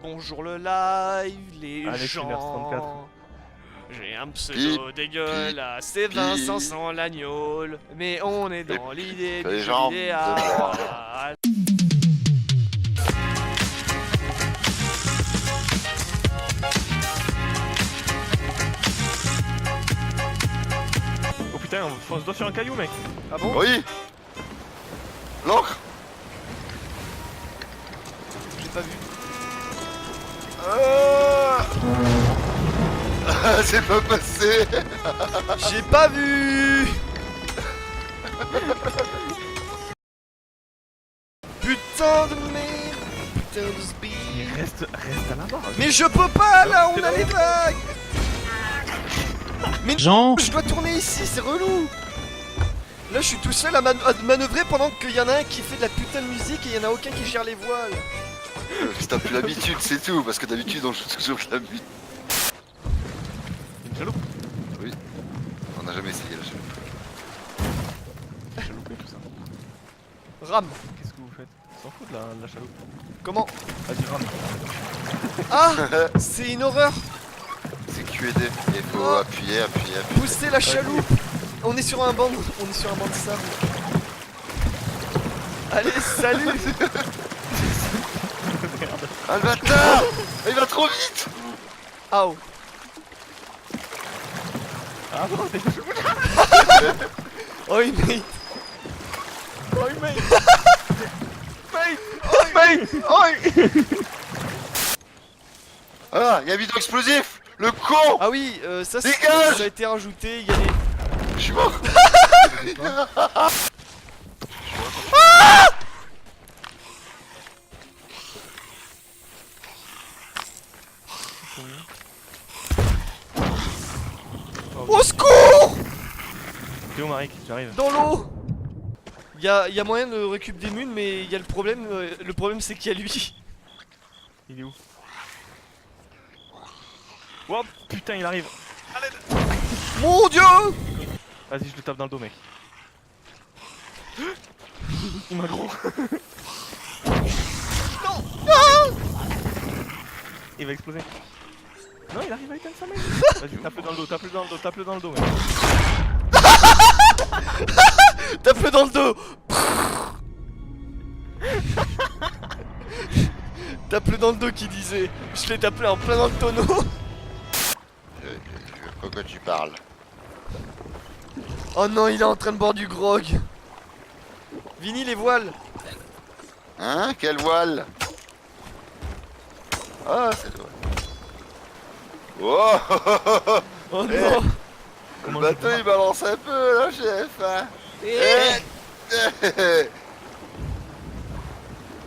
Bonjour le live, les Allez, gens. 34. J'ai un pseudo dégueulasse, c'est Vincent sans l'agnole. Mais on est dans l'idée du les jeu jambes idéal. Oh putain, on fonce doigt sur un caillou, mec. Ah bon? Oui. L'encre. J'ai pas vu. C'est pas passé. J'ai pas vu. Putain de merde. Putain de speed. Mais reste à la barre. Mais je peux pas là, on a les vagues. Mais Jean, je dois tourner ici, c'est relou. Là je suis tout seul à manœuvrer pendant qu'il y en a un qui fait de la putain de musique et il y en a aucun qui gère les voiles. T'as plus l'habitude, c'est tout. Parce que d'habitude, on joue toujours de la musique. Une chaloupe. Oui. On n'a jamais essayé la chaloupe. Chaloupe et tout ça. Rame. Qu'est-ce que vous faites? On s'en fout de la chaloupe. Comment? Vas-y, rame. Ah, c'est une horreur. C'est QED. Il faut appuyer. Pousser la chaloupe. On est sur un banc, de sable. Allez, salut. Ah le bâtard. Il va trop vite. Au. Ah non, t'es Oh il mate. Oh, mate. Mate. Ah, il y a un bidon explosif. Le con. Ah oui, ça, Dégage. ça a été rajouté, il y a des... Je suis mort. Au secours. T'es où, Marik? J'arrive. Dans l'eau. Il y a moyen de récup des munes, mais il y a le problème c'est qu'il y a lui. Il est où? Oh putain, il arrive. Mon dieu. Vas-y, je le tape dans le dos, mec. Il m'a gros. Non. Ah. Il va exploser. Non, il arrive à éteindre sa mec. Vas-y, tape-le dans le dos, tape-le dans le dos, mec. Tape-le dans le dos. Tape-le dans le dos qui disait. Je l'ai tapé en plein dans le tonneau. Je crois que tu parles. Oh non, il est en train de boire du grog. Vini, les voiles. Hein? Quelle voile? Ah, c'est toi. Oh. Oh Eh. non. Le bateau il balance un peu là, chef. Hein?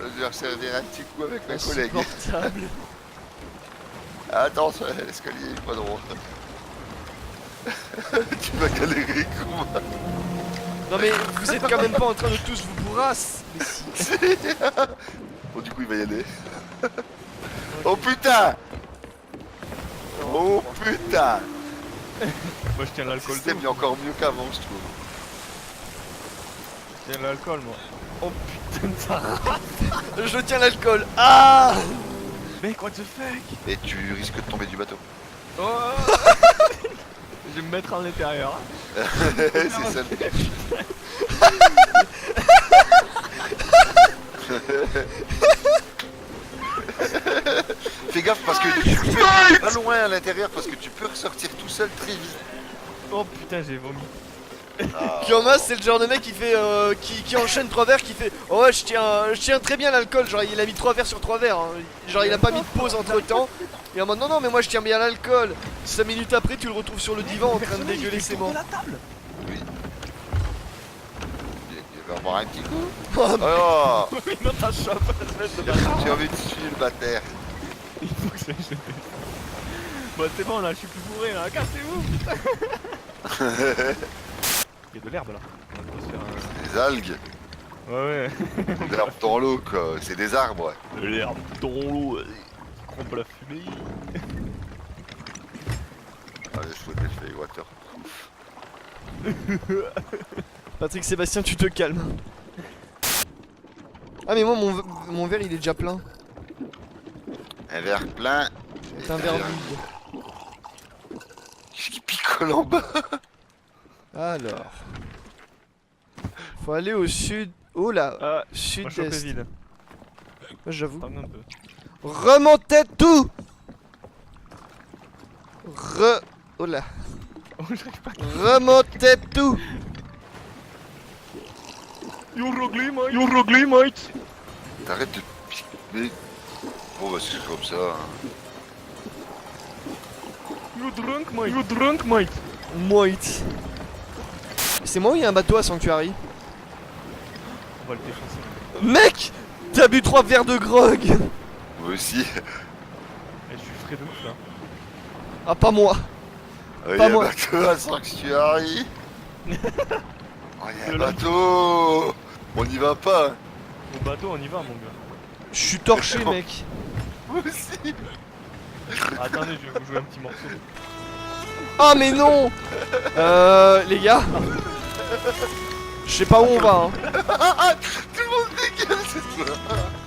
Je vais servir un petit coup avec mes collègues. Insupportable. Attention, l'escalier est pas drôle. Tu vas galérer comment? Non mais vous êtes quand même pas en train de tous vous bourrasser. Mais si. Bon du coup il va y aller. Oh putain. Oh putain. Moi je tiens Le l'alcool. système est encore mieux qu'avant je trouve. Je tiens l'alcool, moi. Oh putain de ça. Je tiens l'alcool. Ah. Mec, what the fuck? Et tu risques de tomber du bateau. Oh. Je vais me mettre à l'intérieur. C'est ça le but. Fais gaffe parce que tu peux pas loin à l'intérieur parce que tu peux ressortir tout seul très vite. Oh putain, j'ai vomi. Kiomas c'est le genre de mec qui fait qui enchaîne 3 verres qui fait oh ouais je tiens très bien l'alcool, genre il a mis 3 verres sur 3 verres hein. Genre il a pas mis de pause entre temps. Et en mode non mais moi je tiens bien l'alcool. 5 minutes après tu le retrouves sur le divan en train de dégueuler ses mots. Oui. Il va en boire un petit coup. Oh, Oh. Oui, dans ta chope, espèce de J'ai envie de tuer le bâtard. Il faut que j'aille jeter. Bon, c'est bon là, je suis plus bourré là, cassez-vous putain. Il y a de l'herbe là. On va se faire Des algues. Ouais, De l'herbe dans l'eau quoi. C'est des arbres. Ouais. de l'herbe dans l'eau, trompe la fumée. Allez, je souhaite l'effet water. Patrick Sébastien tu te calmes. Ah mais moi mon verre il est déjà plein. Un verre plein. C'est un verre vide. Qu'est-ce qui picole en bas? Alors. Faut aller au sud. Oh là, Moi je suis sud-est. vide. Moi j'avoue. Attends un peu. Remontez tout. Oh là. Oh, j'arrive pas. Remontez tout. You're ugly, mate. You're ugly, mate. T'arrêtes de piquer. Bon bah c'est comme ça. Hein. You're drunk, mate. You're drunk, mate. Moite. C'est moi ou il y a un bateau à Sanctuary? On va le défoncer. Mec, t'as bu 3 verres de grog. Moi aussi. Eh, je suis frais de ouf là. Ah pas moi. Il y Pas a un moi. bateau à Sanctuary. Oh il y a un Le bateau. On n'y va pas. Hein. Au bateau, on y va, mon gars. Je suis torché mec. Moi aussi. Ah, attendez, je vais vous jouer un petit morceau. Ah mais non. Les gars. Je sais pas où on va hein. Tout le monde dégueule cette fois.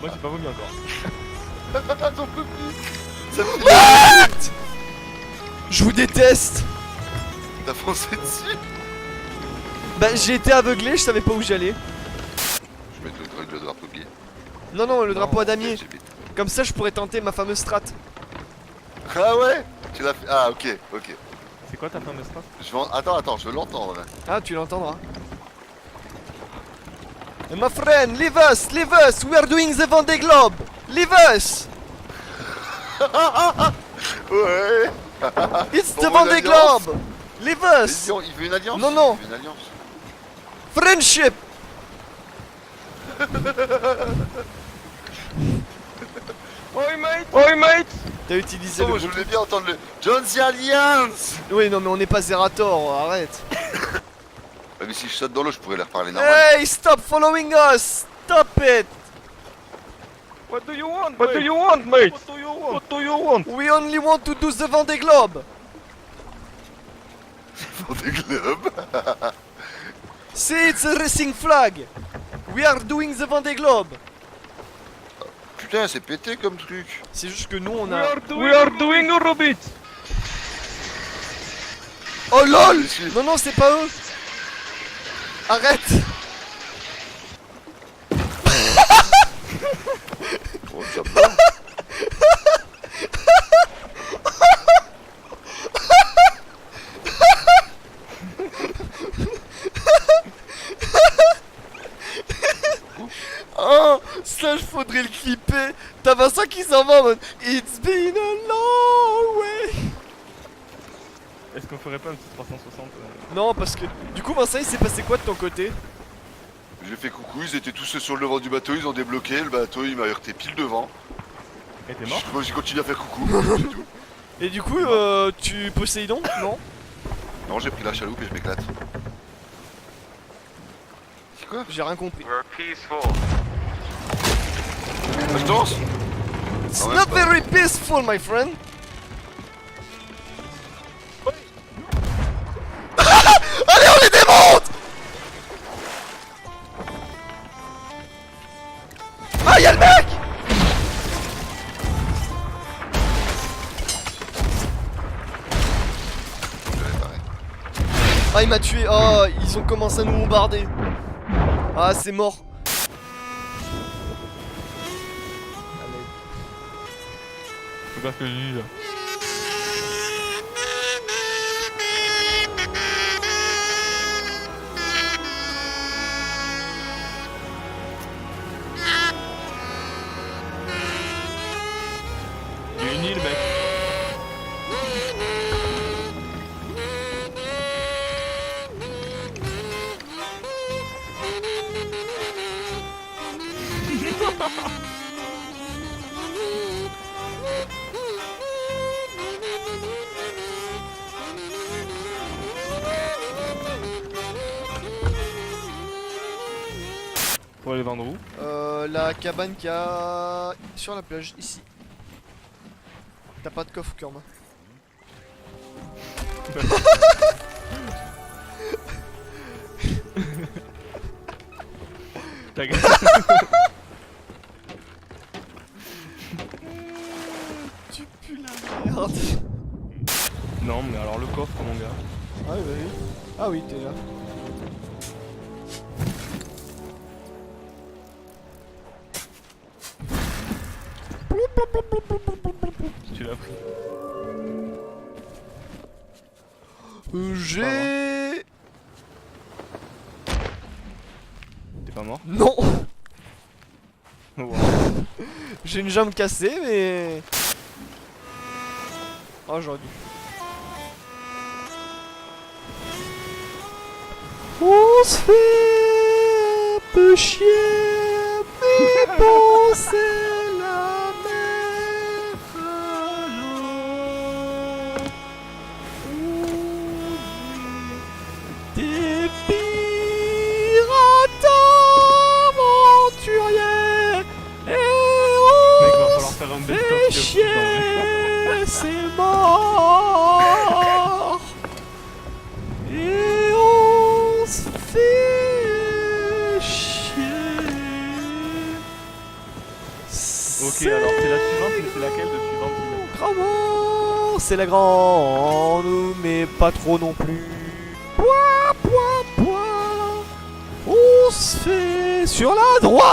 Moi j'ai pas vomi encore. J'en peux plus. Ça me fait... What? Je vous déteste. T'as foncé dessus. Bah j'ai été aveuglé, je savais pas où j'allais. Je vais mettre le drapeau gay. Non non, le drapeau Non, à damier. LGBT. Comme ça je pourrais tenter ma fameuse strat. Ah ouais. Tu l'as fait. Ah ok, ok. C'est quoi ta fameuse strat? Je vais Attends, je veux l'entendre. Ah tu l'entendras. My friend, leave us, we are doing the Vendée Globe. Leave us. Ouais. It's the On veut Vendée une alliance. Globe. Leave us. Il veut une alliance. Non, non. Il veut une alliance. Friendship. Oi mate! Oi mate! T'as utilisé Oh, le je gros- voulais bien entendre le John the Alliance. Oui non mais on n'est pas Zerator, arrête. Mais si je saute dans l'eau, je pourrais leur parler normal. Hey, stop following us. Stop it. What do you want, mate? What do you want, mate? What do you want? What do you want? We only want to do the Vendée Globe. Pour des globes. See, it's a racing flag. We are doing the Vendée Globe. Putain, c'est pété comme truc. C'est juste que nous on We a... are doing Eurobit! Oh lol. Je suis- Non non c'est pas eux. Arrête. Oh, ça va. Oh, ça faudrait le clipper. T'as Vincent qui s'en va en mode It's been a long way. Est-ce qu'on ferait pas un petit 360 Non parce que du coup Vincent il s'est passé quoi de ton côté? J'ai fait coucou, ils étaient tous sur le devant du bateau, ils ont débloqué, le bateau il m'a heurté pile devant. Et t'es mort? Moi j'ai continué à faire coucou, c'est tout. Et du coup tu Poséidon? Non? Non, j'ai pris la chaloupe et je m'éclate. C'est quoi? J'ai rien compris. Ah, je danse? It's Ah ouais, not pas- very peaceful my friend. Allez on les démonte. Ah y'a le mec. J'avais pareil. Ah il m'a tué. Oh ils ont commencé à nous bombarder. Ah c'est mort. C'est pas ce que je dis là. Il y a une île, mec. Faut aller vendre où? La cabane qu'il y a sur la plage, ici. T'as pas de coffre, Kurma. Ta gueule. Merde. Non, mais alors le coffre, mon gars. Ah oui, bah oui. Ah oui, t'es là. Tu l'as pris. J'ai... T'es pas mort? Non. Oh, wow. J'ai une jambe cassée, mais... Oh, j'aurais dû. On se fait un peu chier, mais bon, c'est la mer à l'eau. Des pirates aventuriers et Mec, va on falloir se faire un fait best-of. chier, c'est mort. Et on se fait chier. Ok, alors c'est la suivante, mais c'est laquelle de suivante? Vraiment, c'est la grande, mais pas trop non plus. Pouah, pouah, pouah. On se fait sur la droite.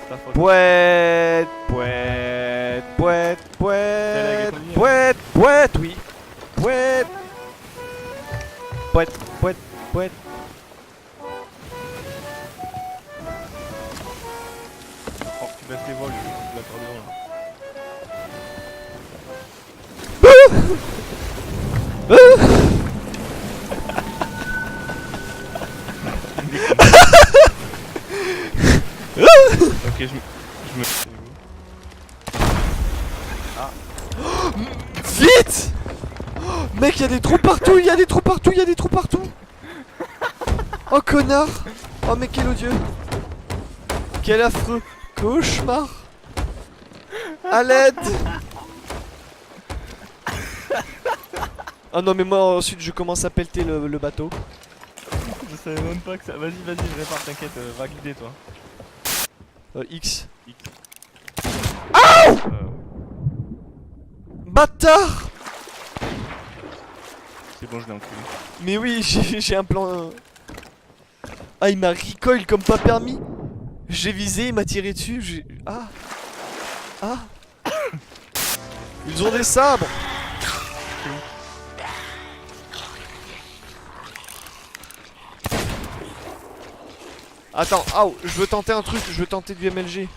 Ta faute. Pouette, pouette, pouette, pouette, Gâteau pouette, pouette, oui. Pouette. Pouette, pouette, pouette. Oh, tu baisses les vols, tu vas faire devant là. Ok, je me... Vite! Oh, mec, il y a des trous partout, il y a des trous partout, il y a des trous partout. Oh connard. Oh mais quel odieux. Quel affreux cauchemar. À l'aide. Ah non mais moi ensuite je commence à pelleter le bateau. Je savais même pas que ça... Vas-y, vas-y, je répare, t'inquiète, va guider toi. X. X. Bâtard. C'est bon, je l'ai enculé. Mais oui, j'ai un plan. Ah il m'a recoil comme pas permis. J'ai visé, il m'a tiré dessus, j'ai... Ah. Ah. Ils ont des sabres. Attends, oh, je veux tenter un truc, je veux tenter du MLG.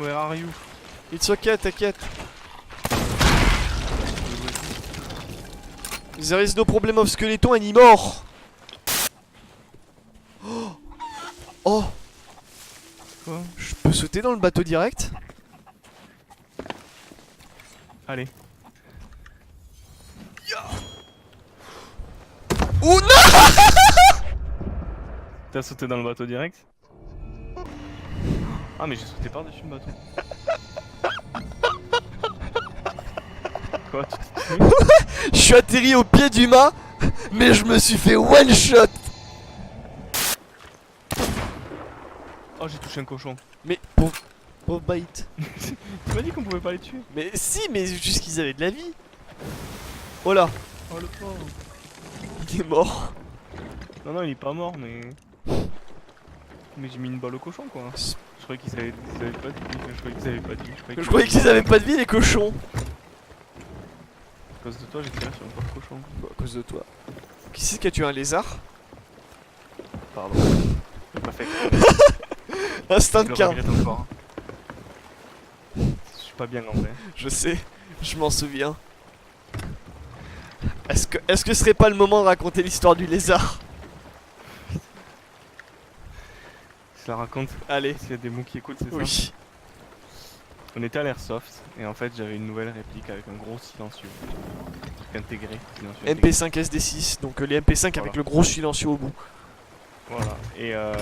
Where are you? It's ok, t'inquiète. There is no problem of skeleton anymore. Oh, oh. Quoi? Je peux sauter dans le bateau direct? Allez. Oh non. T'as sauté dans le bateau direct? Ah mais j'ai sauté par-dessus le bateau. Quoi, tu t'es tué? Je suis atterri au pied du mât, mais je me suis fait one shot. Oh, j'ai touché un cochon. Mais pauvre bite. Tu m'as dit qu'on pouvait pas les tuer. Mais si, mais juste qu'ils avaient de la vie. Oh là, Oh le pauvre. il est mort. Non, non, il est pas mort, mais... Mais j'ai mis une balle au cochon, quoi. Je croyais qu'ils avaient pas de vie. Je croyais qu'ils avaient pas de vie. Je croyais qu'ils avaient pas de vie les cochons. À cause de toi, j'ai tiré sur un pauvre cochon. À cause de toi. Qui c'est qui a tué un lézard? Pardon. J'ai pas fait. Instinct Je le car. regrette encore. Je suis pas bien en vrai. Je sais, je m'en souviens. Est-ce que ce serait pas le moment de raconter l'histoire du lézard? Je la raconte. Allez. S'il y a des mots qui écoutent, c'est ça. Oui. On était à l'Airsoft et en fait j'avais une nouvelle réplique avec un gros silencieux. Un truc intégré. Silencieux intégré. MP5 SD6, donc les MP5 avec Voilà. le gros silencieux au bout. Voilà. Et à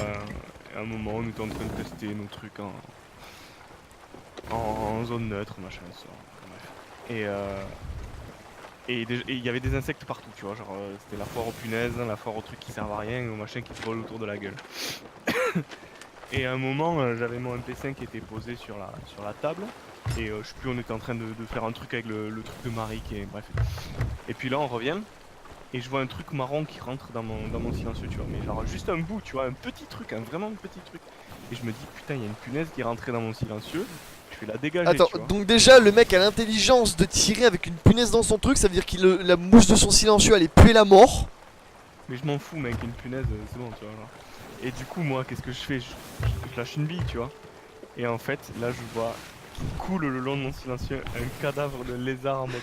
un moment on était en train de tester nos trucs en zone neutre, machin, ça. Bref. Et il y avait des insectes partout, tu vois, genre c'était la foire aux punaises, la foire aux trucs qui servent à rien et aux machins qui te volent autour de la gueule. Et à un moment, j'avais mon MP5 qui était posé sur la table. Et je sais plus, on était en train de faire un truc avec le truc de Marie qui est. Bref. Et puis là, on revient. Et je vois un truc marron qui rentre dans mon silencieux, tu vois. Mais genre juste un bout, tu vois, un petit truc, vraiment un petit truc. Et je me dis, putain, il y a une punaise qui est rentrée dans mon silencieux. Je vais la dégager. Attends, tu vois. donc déjà le mec a l'intelligence de tirer avec une punaise dans son truc, ça veut dire qu'il la mouche de son silencieux allait puer la mort. Mais je m'en fous, mec, une punaise, c'est bon, tu vois. Genre. Et du coup, moi, qu'est-ce que je fais je lâche une bille, tu vois. Et en fait, là, je vois qui coule le long de mon silencieux un cadavre de lézard en mode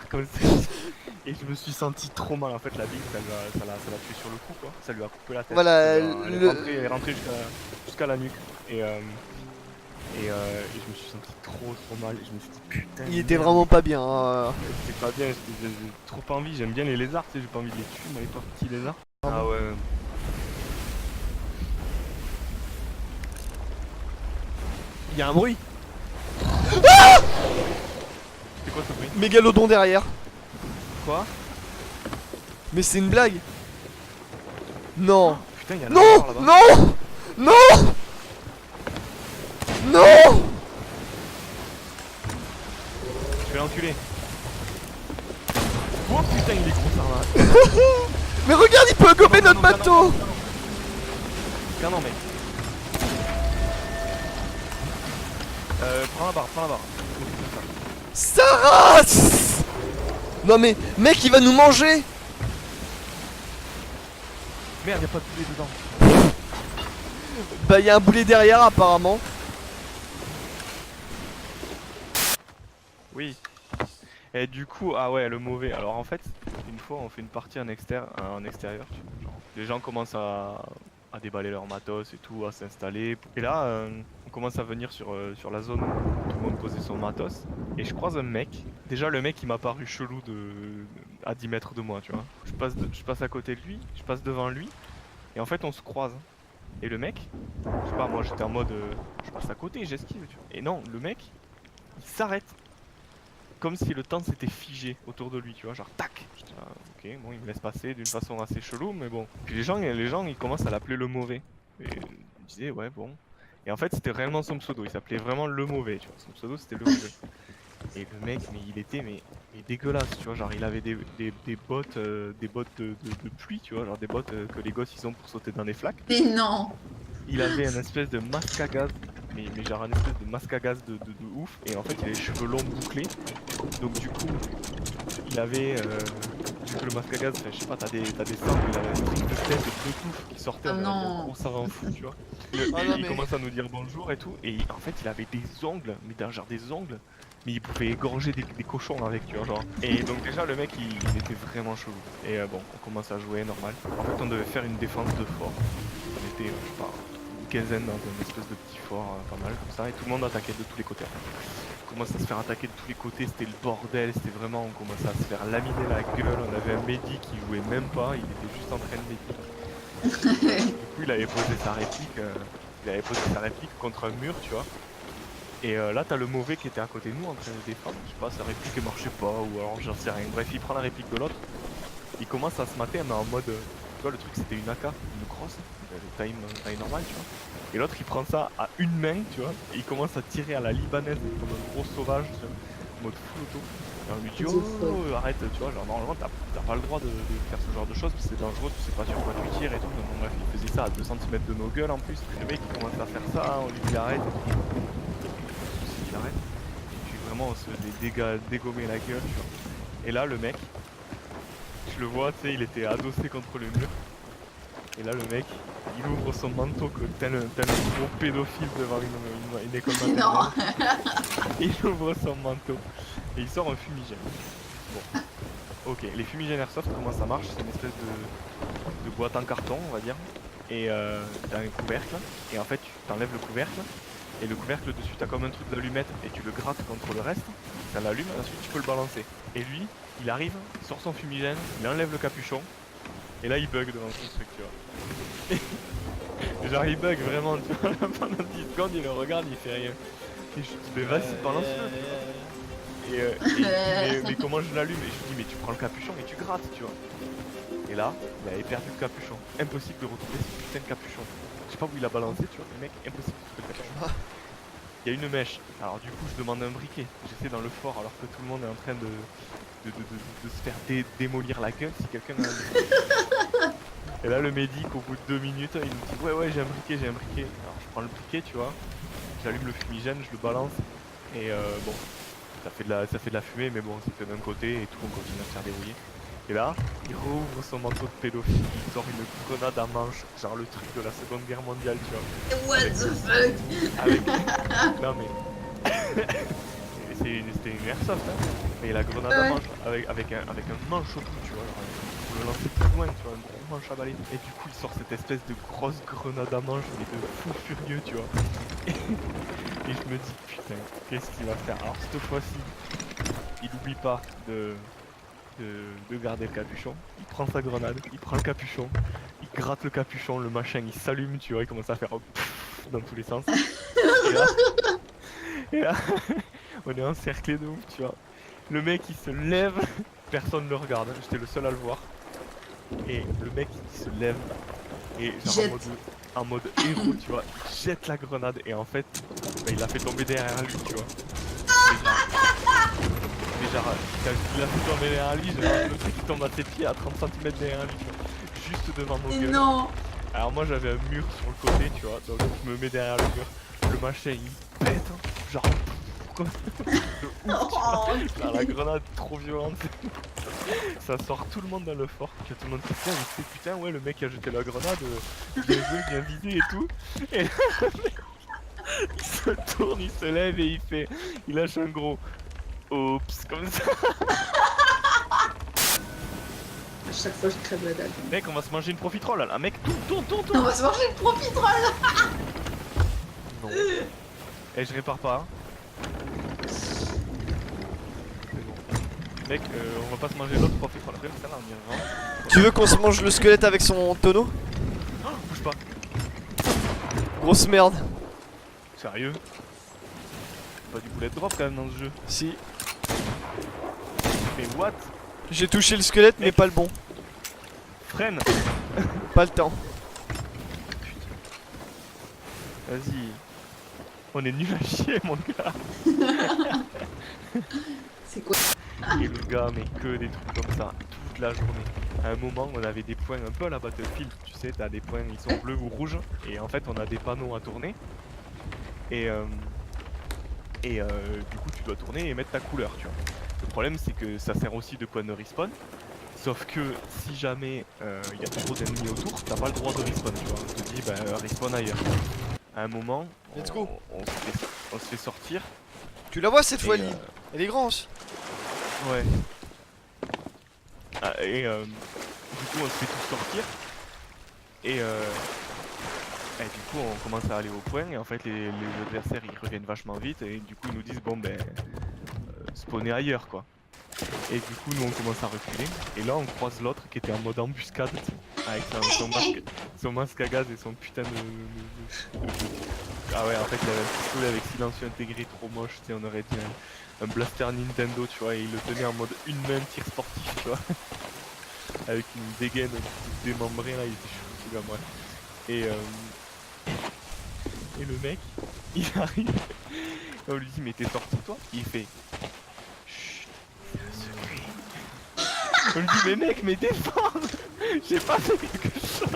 comme ça. Et je me suis senti trop mal. En fait, la bille, ça l'a tué sur le coup, quoi. Ça lui a coupé la tête. Voilà, Elle est rentrée jusqu'à la nuque. Et je me suis senti trop mal. Et je me suis dit, putain. Il était vraiment pas bien. C'était pas bien, j'ai trop pas envie. J'aime bien les lézards, tu sais, j'ai pas envie de les tuer, mais les pauvres petits lézards. Ah ouais. Il y a un bruit. C'est quoi ce bruit? Mégalodon derrière. Quoi? Mais c'est une blague. Non. Putain, il y a un Non, lézard là-bas. non, non, non. Je vais l'enculer. Oh putain, il est gros ça là. Mais regarde, il peut gober notre bateau. Canon, mec. Prends la barre. Sarah. Non mais, mec, il va nous manger. Merde, y'a pas de poulet dedans. Bah, il y a un boulet derrière apparemment. Oui. Et du coup, ah ouais, le mauvais. Alors en fait, une fois, on fait une partie en extérieur. Genre, les gens commencent à déballer leur matos et tout, à s'installer. Et là, on commence à venir sur la zone où tout le monde posait son matos. Et je croise un mec. Déjà, le mec, il m'a paru chelou à 10 mètres de moi, tu vois. Je passe à côté de lui, je passe devant lui. Et en fait, on se croise. Et le mec, je sais pas, moi j'étais en mode, je passe à côté, j'esquive, tu vois. Et non, le mec, il s'arrête. Comme si le temps s'était figé autour de lui, tu vois, genre tac. J'étais là, ok, bon, il me laisse passer d'une façon assez chelou, mais bon. Puis les gens ils commencent à l'appeler le mauvais. Et ils disaient, ouais, bon. Et en fait, c'était réellement son pseudo, il s'appelait vraiment le mauvais, tu vois. Son pseudo, c'était le mauvais. Et le mec, mais il était mais dégueulasse, tu vois, genre il avait des bottes, de pluie, tu vois, genre des bottes que les gosses ils ont pour sauter dans des flaques. Mais non. Il avait un espèce de masque à gaz, mais genre un espèce de masque à gaz de ouf, et en fait il avait les cheveux longs bouclés, donc du coup il avait le masque à gaz, enfin, je sais pas, t'as des sangs, il avait une triple tête de deux touffes qui sortaient, Oh non. on s'en rend fou, tu vois. Ah non, Il mais- commence à nous dire bonjour et tout, et en fait il avait des ongles, mais genre des ongles, mais il pouvait égorger des cochons avec, tu vois, genre. Et donc déjà le mec il était vraiment chelou. Et bon, on commence à jouer normal. En fait on devait faire une défense de fort. On était, je sais pas, une quinzaine dans une espèce de petit fort pas mal comme ça, et tout le monde attaquait de tous les côtés. On commence à se faire attaquer de tous les côtés, c'était le bordel, c'était vraiment, on commençait à se faire laminer la gueule. On avait un Mehdi qui jouait même pas, il était juste en train de méditer. Du coup il avait posé sa réplique, contre un mur, tu vois. Et là t'as le mauvais qui était à côté de nous en train de défendre, je sais pas, sa réplique elle marchait pas, ou alors j'en sais rien. Bref, il prend la réplique de l'autre, il commence à se mater, mais en mode, tu vois, le truc c'était une AK, une crosse, taille normale, tu vois. Et l'autre il prend ça à une main, tu vois, et il commence à tirer à la libanaise comme un gros sauvage, tu vois, en mode full auto. Et on lui dit, oh, arrête, tu vois, genre normalement t'as pas le droit de faire ce genre de choses, parce que c'est dangereux, tu sais pas sur quoi tu tires et tout. Donc bref, il faisait ça à 2 cm de nos gueules en plus. Le mec il commence à faire ça, on lui dit arrête. Il arrête. Et puis vraiment on se fait dégommer la gueule, tu vois. Et là le mec, je le vois, tu sais, il était adossé contre le mur. Et là le mec, il ouvre son manteau tel un gros pédophile devant une école maternelle. Il ouvre son manteau et il sort un fumigène. Bon. Ok, les fumigènes airsoft, comment ça marche? C'est une espèce de boîte en carton, on va dire. Et t'as un couvercle. Et en fait, tu t'enlèves le couvercle. Et le couvercle dessus, t'as comme un truc d'allumette. Et tu le grattes contre le reste. Ça l'allume, ensuite tu peux le balancer. Et lui, il arrive, il sort son fumigène, il enlève le capuchon. Et là, il bug devant son truc, tu vois. Et genre, il bug vraiment, tu vois. Pendant 10 secondes, il le regarde, il fait rien. Et je dis, mais vas-y, balance-le, tu vois. Et il dit, mais comment je l'allume? Et je lui dis, mais tu prends le capuchon et tu grattes, tu vois. Et là, il avait perdu le capuchon. Impossible de retrouver ce putain de capuchon. Je pas où il a balancé, tu vois, le mec, impossible de trouver le capuchon. Il y a une mèche, alors du coup je demande un briquet, j'essaie dans le fort alors que tout le monde est en train de se faire démolir la gueule si quelqu'un a un... Et là le médic au bout de 2 minutes il nous dit ouais j'ai un briquet. Alors je prends le briquet tu vois, j'allume le fumigène, je le balance et bon ça fait de la fumée mais bon c'est fait d'un côté et tout on continue à se faire dérouiller. Et là il rouvre son manteau de pédophile, il sort une grenade à manche, genre le truc de la seconde guerre mondiale tu vois. What the fuck? Avec... Non mais... C'était une airsoft hein. Mais la grenade à manche avec un manche au bout tu vois. Pour le lancer plus loin tu vois, un gros manche à balai. Et du coup il sort cette espèce de grosse grenade à manche mais de fou furieux tu vois. Et je me dis putain qu'est-ce qu'il va faire. Alors cette fois-ci il oublie pas de garder le capuchon. Il prend sa grenade, il prend le capuchon, il gratte le capuchon, le machin il s'allume tu vois, il commence à faire dans tous les sens. Et là on est encerclé de ouf tu vois. Le mec il se lève, personne ne le regarde, j'étais le seul à le voir. Et le mec il se lève et genre en mode héros tu vois, il jette la grenade et en fait bah, il l'a fait tomber derrière lui tu vois. Et genre quand il l'a fait tomber derrière lui, genre, le truc qui tombe à ses pieds à 30 cm derrière lui tu vois, juste devant nos gueules. Non. Alors moi j'avais un mur sur le côté tu vois, donc je me mets derrière le mur, le machin il pète hein, genre de ouf, tu vois. Genre, la grenade trop violente. Ça sort tout le monde dans le fort, que tout le monde se dit mais putain ouais le mec qui a jeté la grenade, bien joué, bien visé et tout. Et là, le mec, il se tourne, il se lève et il lâche un gros oups comme ça. À chaque fois je crève la dalle. Mec on va se manger une profiterole là, mec tourne. On va se manger une profiterole. Non. Et je répare pas. Mec, on va pas se manger l'autre profiterole après, mais ça va, on y revient. Tu veux qu'on se mange le squelette avec son tonneau? Oh, bouge pas. Grosse merde. Sérieux? Pas du bullet drop quand même dans ce jeu. Si. Mais what? J'ai touché le squelette mais pas le bon. Freine. Pas le temps. Vas-y. On est nul à chier mon gars. C'est quoi? Et le gars mais que des trucs comme ça toute la journée. À un moment on avait des points un peu à la Battlefield, tu sais, t'as des points ils sont bleus ou rouges et en fait on a des panneaux à tourner. Et du coup tu dois tourner et mettre ta couleur tu vois. Le problème c'est que ça sert aussi de point de respawn. Sauf que si jamais il y a trop d'ennemis autour, t'as pas le droit de respawn tu vois. On te dit bah respawn ailleurs. À un moment, Let's go. on se fait sortir. Tu la vois cette fois Et, Lily? Elle est grande aussi. Ouais. Ah, et du coup on se fait tous sortir. Et du coup on commence à aller au point et en fait les adversaires ils reviennent vachement vite et du coup ils nous disent bon ben spawner ailleurs quoi. Et du coup nous on commence à reculer et là on croise l'autre qui était en mode embuscade avec son masque à gaz et son putain de... Ah ouais en fait il avait un pistolet avec silencieux intégré trop moche, tu sais on aurait dit un blaster Nintendo tu vois et il le tenait en mode une main tir sportif tu vois. Avec une dégaine démembrée là, il était chaud ce gars moi. Et le mec, il arrive, et on lui dit mais t'es sorti toi? Il fait chut, c'est un secret. On lui dit mais mec mais défends. J'ai pas fait quelque chose.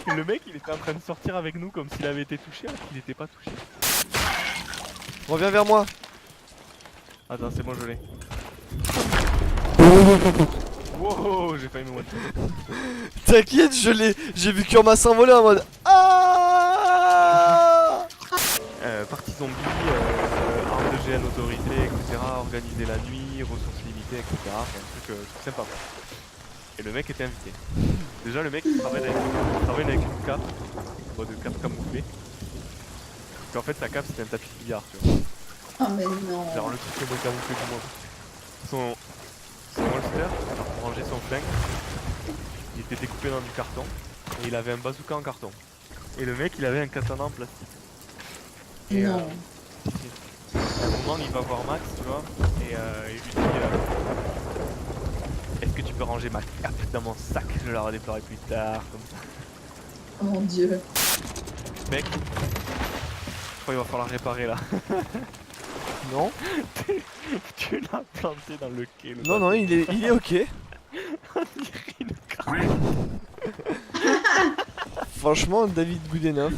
Et le mec il était en train de sortir avec nous comme s'il avait été touché alors qu'il n'était pas touché. Reviens vers moi. Attends c'est bon je l'ai. Wow, j'ai failli me one. T'inquiète, je l'ai. J'ai vu Kurma s'envoler en mode ah. Partie zombie, arme de GN autorisée, etc. Organiser la nuit, ressources limitées, etc. C'est un truc tout sympa quoi. Et le mec était invité. Déjà le mec il travaille avec une cape, en mode cape camouflée. Parce qu'en fait sa cape c'était un tapis de billard tu vois. Oh mais non. Genre le truc le moins camouflé du monde. Son holster, pour ranger son flingue, il était découpé dans du carton et il avait un bazooka en carton. Et le mec il avait un katana en plastique. Et Non. à un moment il va voir Max tu vois et il lui dit est-ce que tu peux ranger ma cape dans mon sac, je la redéploierai plus tard comme ça. Oh mon dieu. Mec, je crois qu'il va falloir réparer là. Non, Tu l'as planté dans le quai. Le non, non, il est ok. On dirait une carte. Franchement, David Goodenough.